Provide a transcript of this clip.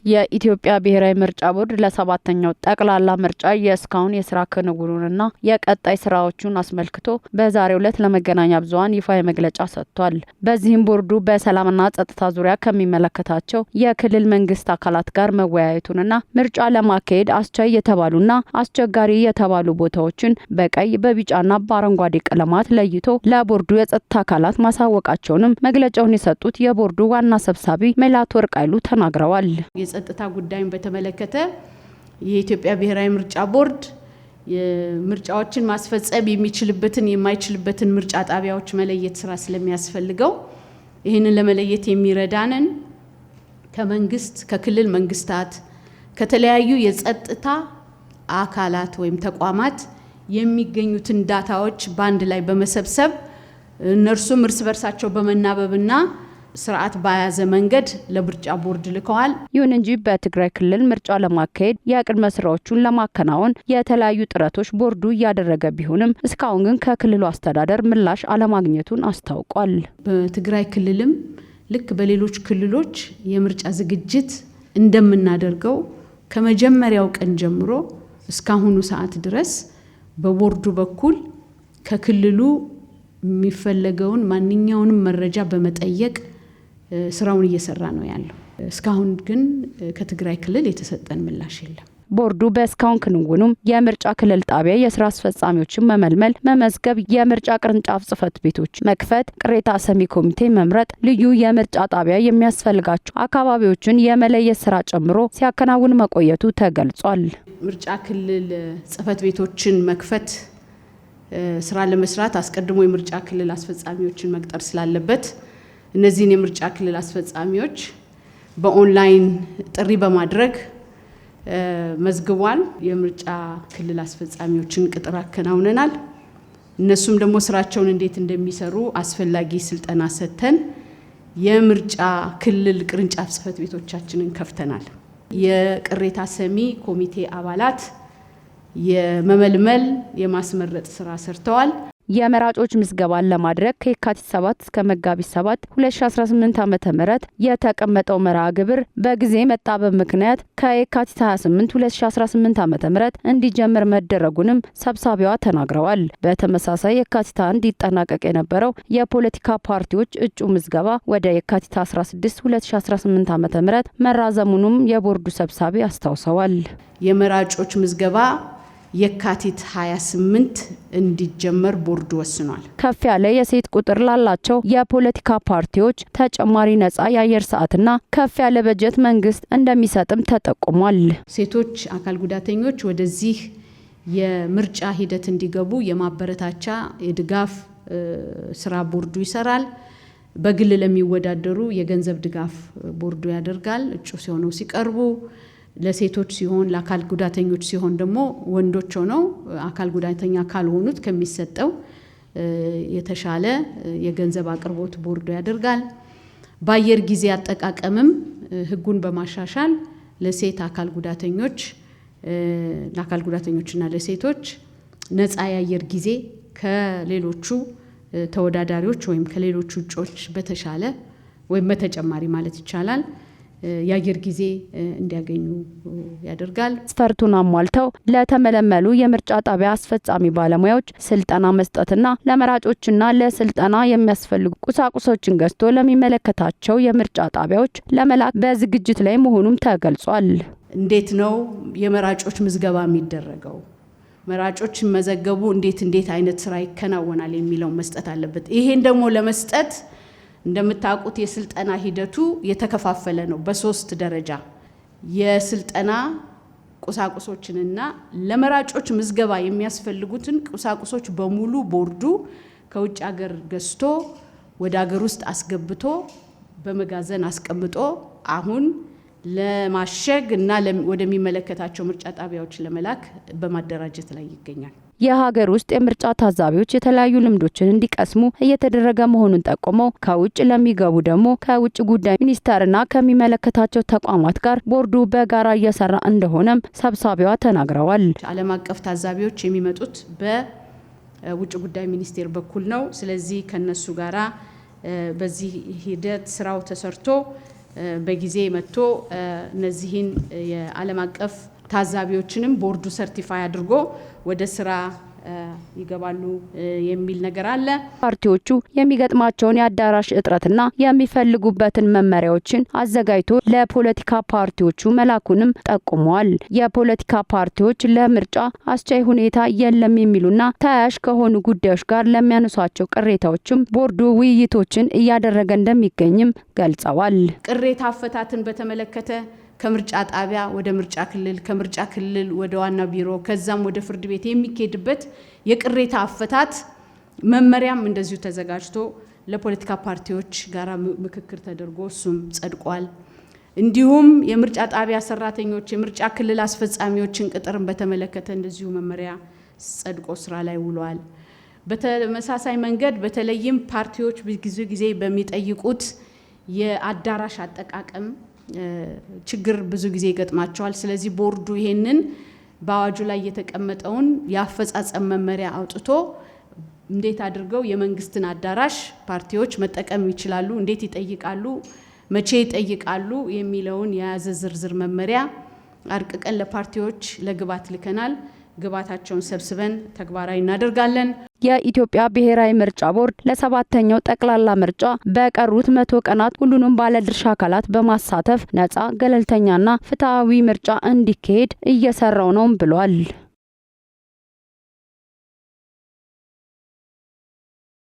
የኢትዮጵያ ብሔራዊ ምርጫ ቦርድ ለሰባተኛው ጠቅላላ ምርጫ የእስካሁን የስራ ክንውኑንና የቀጣይ ስራዎቹን አስመልክቶ በዛሬው ዕለት ለመገናኛ ብዙኃን ይፋ መግለጫ ሰጥቷል። በዚህም ቦርዱ በሰላምና ጸጥታ ዙሪያ ከሚመለከታቸው የክልል መንግስት አካላት ጋር መወያየቱንና ምርጫ ለማካሄድ አስቻይ የተባሉና አስቸጋሪ የተባሉ ቦታዎችን በቀይ በቢጫና በአረንጓዴ ቀለማት ለይቶ ለቦርዱ የጸጥታ አካላት ማሳወቃቸውንም መግለጫውን የሰጡት የቦርዱ ዋና ሰብሳቢ መላትወርቅ ኃይሉ ተናግረዋል። የጸጥታ ጉዳይን በተመለከተ የኢትዮጵያ ብሔራዊ ምርጫ ቦርድ ምርጫዎችን ማስፈጸም የሚችልበትን የማይችልበትን ምርጫ ጣቢያዎች መለየት ስራ ስለሚያስፈልገው ይህንን ለመለየት የሚረዳንን ከመንግስት ከክልል መንግስታት ከተለያዩ የጸጥታ አካላት ወይም ተቋማት የሚገኙትን ዳታዎች ባንድ ላይ በመሰብሰብ እነርሱም እርስ በርሳቸው በመናበብና ስርዓት ባያዘ መንገድ ለምርጫ ቦርድ ልከዋል። ይሁን እንጂ በትግራይ ክልል ምርጫ ለማካሄድ የቅድመ ስራዎቹን ለማከናወን የተለያዩ ጥረቶች ቦርዱ እያደረገ ቢሆንም እስካሁን ግን ከክልሉ አስተዳደር ምላሽ አለማግኘቱን አስታውቋል። በትግራይ ክልልም ልክ በሌሎች ክልሎች የምርጫ ዝግጅት እንደምናደርገው ከመጀመሪያው ቀን ጀምሮ እስካሁኑ ሰዓት ድረስ በቦርዱ በኩል ከክልሉ የሚፈለገውን ማንኛውንም መረጃ በመጠየቅ ስራውን እየሰራ ነው ያለው። እስካሁን ግን ከትግራይ ክልል የተሰጠን ምላሽ የለም። ቦርዱ በእስካሁን ክንውኑም የምርጫ ክልል ጣቢያ የስራ አስፈጻሚዎችን መመልመል፣ መመዝገብ፣ የምርጫ ቅርንጫፍ ጽህፈት ቤቶች መክፈት፣ ቅሬታ ሰሚ ኮሚቴ መምረጥ፣ ልዩ የምርጫ ጣቢያ የሚያስፈልጋቸው አካባቢዎችን የመለየት ስራ ጨምሮ ሲያከናውን መቆየቱ ተገልጿል። ምርጫ ክልል ጽህፈት ቤቶችን መክፈት ስራ ለመስራት አስቀድሞ የምርጫ ክልል አስፈጻሚዎችን መቅጠር ስላለበት እነዚህን የምርጫ ክልል አስፈጻሚዎች በኦንላይን ጥሪ በማድረግ መዝግቧል። የምርጫ ክልል አስፈጻሚዎችን ቅጥር አከናውነናል። እነሱም ደግሞ ስራቸውን እንዴት እንደሚሰሩ አስፈላጊ ስልጠና ሰጥተን የምርጫ ክልል ቅርንጫፍ ጽህፈት ቤቶቻችንን ከፍተናል። የቅሬታ ሰሚ ኮሚቴ አባላት የመመልመል የማስመረጥ ስራ ሰርተዋል። የመራጮች ምዝገባን ለማድረግ ከየካቲት 7 እስከ መጋቢት 7 2018 ዓ.ም የተቀመጠው መርሃ ግብር በጊዜ መጣበብ ምክንያት ከየካቲት 28 2018 ዓ.ም እንዲጀምር መደረጉንም ሰብሳቢዋ ተናግረዋል። በተመሳሳይ የካቲት 1 ይጠናቀቅ የነበረው የፖለቲካ ፓርቲዎች እጩ ምዝገባ ወደ የካቲት 16 2018 ዓ.ም መራዘሙንም የቦርዱ ሰብሳቢ አስታውሰዋል። የመራጮች ምዝገባ የካቲት 28 እንዲጀመር ቦርዱ ወስኗል። ከፍ ያለ የሴት ቁጥር ላላቸው የፖለቲካ ፓርቲዎች ተጨማሪ ነጻ የአየር ሰዓትና ከፍ ያለ በጀት መንግስት እንደሚሰጥም ተጠቁሟል። ሴቶች አካል ጉዳተኞች ወደዚህ የምርጫ ሂደት እንዲገቡ የማበረታቻ የድጋፍ ስራ ቦርዱ ይሰራል። በግል ለሚወዳደሩ የገንዘብ ድጋፍ ቦርዱ ያደርጋል። እጩ ሲሆኑ ሲቀርቡ ለሴቶች ሲሆን ለአካል ጉዳተኞች ሲሆን ደግሞ ወንዶች ሆነው አካል ጉዳተኛ ካልሆኑት ከሚሰጠው የተሻለ የገንዘብ አቅርቦት ቦርዱ ያደርጋል። በአየር ጊዜ አጠቃቀምም ህጉን በማሻሻል ለሴት አካል ጉዳተኞች ለአካል ጉዳተኞችና ለሴቶች ነፃ የአየር ጊዜ ከሌሎቹ ተወዳዳሪዎች ወይም ከሌሎቹ እጩዎች በተሻለ ወይም በተጨማሪ ማለት ይቻላል የአየር ጊዜ እንዲያገኙ ያደርጋል። መስፈርቱን አሟልተው ለተመለመሉ የምርጫ ጣቢያ አስፈጻሚ ባለሙያዎች ስልጠና መስጠትና ለመራጮችና ለስልጠና የሚያስፈልጉ ቁሳቁሶችን ገዝቶ ለሚመለከታቸው የምርጫ ጣቢያዎች ለመላክ በዝግጅት ላይ መሆኑም ተገልጿል። እንዴት ነው የመራጮች ምዝገባ የሚደረገው? መራጮች መዘገቡ እንዴት አይነት ስራ ይከናወናል የሚለው መስጠት አለበት። ይሄን ደግሞ ለመስጠት እንደምታውቁት የስልጠና ሂደቱ የተከፋፈለ ነው በሶስት ደረጃ። የስልጠና ቁሳቁሶችንና ለመራጮች ምዝገባ የሚያስፈልጉትን ቁሳቁሶች በሙሉ ቦርዱ ከውጭ ሀገር ገዝቶ ወደ ሀገር ውስጥ አስገብቶ በመጋዘን አስቀምጦ አሁን ለማሸግ እና ወደሚመለከታቸው ምርጫ ጣቢያዎች ለመላክ በማደራጀት ላይ ይገኛል። የሀገር ውስጥ የምርጫ ታዛቢዎች የተለያዩ ልምዶችን እንዲቀስሙ እየተደረገ መሆኑን ጠቁመው ከውጭ ለሚገቡ ደግሞ ከውጭ ጉዳይ ሚኒስቴርና ከሚመለከታቸው ተቋማት ጋር ቦርዱ በጋራ እየሰራ እንደሆነም ሰብሳቢዋ ተናግረዋል። ዓለም አቀፍ ታዛቢዎች የሚመጡት በውጭ ጉዳይ ሚኒስቴር በኩል ነው። ስለዚህ ከነሱ ጋራ በዚህ ሂደት ስራው ተሰርቶ በጊዜ መጥቶ እነዚህን የዓለም አቀፍ ታዛቢዎችንም ቦርዱ ሰርቲፋይ አድርጎ ወደ ስራ ይገባሉ የሚል ነገር አለ። ፓርቲዎቹ የሚገጥማቸውን የአዳራሽ እጥረትና የሚፈልጉበትን መመሪያዎችን አዘጋጅቶ ለፖለቲካ ፓርቲዎቹ መላኩንም ጠቁመዋል። የፖለቲካ ፓርቲዎች ለምርጫ አስቻይ ሁኔታ የለም የሚሉና ተያያዥ ከሆኑ ጉዳዮች ጋር ለሚያነሷቸው ቅሬታዎችም ቦርዱ ውይይቶችን እያደረገ እንደሚገኝም ገልጸዋል። ቅሬታ አፈታትን በተመለከተ ከምርጫ ጣቢያ ወደ ምርጫ ክልል፣ ከምርጫ ክልል ወደ ዋና ቢሮ፣ ከዛም ወደ ፍርድ ቤት የሚኬድበት የቅሬታ አፈታት መመሪያም እንደዚሁ ተዘጋጅቶ ለፖለቲካ ፓርቲዎች ጋራ ምክክር ተደርጎ እሱም ጸድቋል። እንዲሁም የምርጫ ጣቢያ ሰራተኞች፣ የምርጫ ክልል አስፈጻሚዎችን ቅጥርን በተመለከተ እንደዚሁ መመሪያ ጸድቆ ስራ ላይ ውሏል። በተመሳሳይ መንገድ በተለይም ፓርቲዎች ብዙ ጊዜ በሚጠይቁት የአዳራሽ አጠቃቀም ችግር ብዙ ጊዜ ይገጥማቸዋል። ስለዚህ ቦርዱ ይሄንን በአዋጁ ላይ የተቀመጠውን የአፈጻጸም መመሪያ አውጥቶ እንዴት አድርገው የመንግስትን አዳራሽ ፓርቲዎች መጠቀም ይችላሉ፣ እንዴት ይጠይቃሉ፣ መቼ ይጠይቃሉ የሚለውን የያዘ ዝርዝር መመሪያ አርቅቀን ለፓርቲዎች ለግባት ልከናል። ግባታቸውን ሰብስበን ተግባራዊ እናደርጋለን። የኢትዮጵያ ብሔራዊ ምርጫ ቦርድ ለ7ኛው ጠቅላላ ምርጫ በቀሩት 100 ቀናት ሁሉንም ባለድርሻ አካላት በማሳተፍ ነፃ፣ ገለልተኛና ፍትሃዊ ምርጫ እንዲካሄድ እየሰራው ነው ብሏል።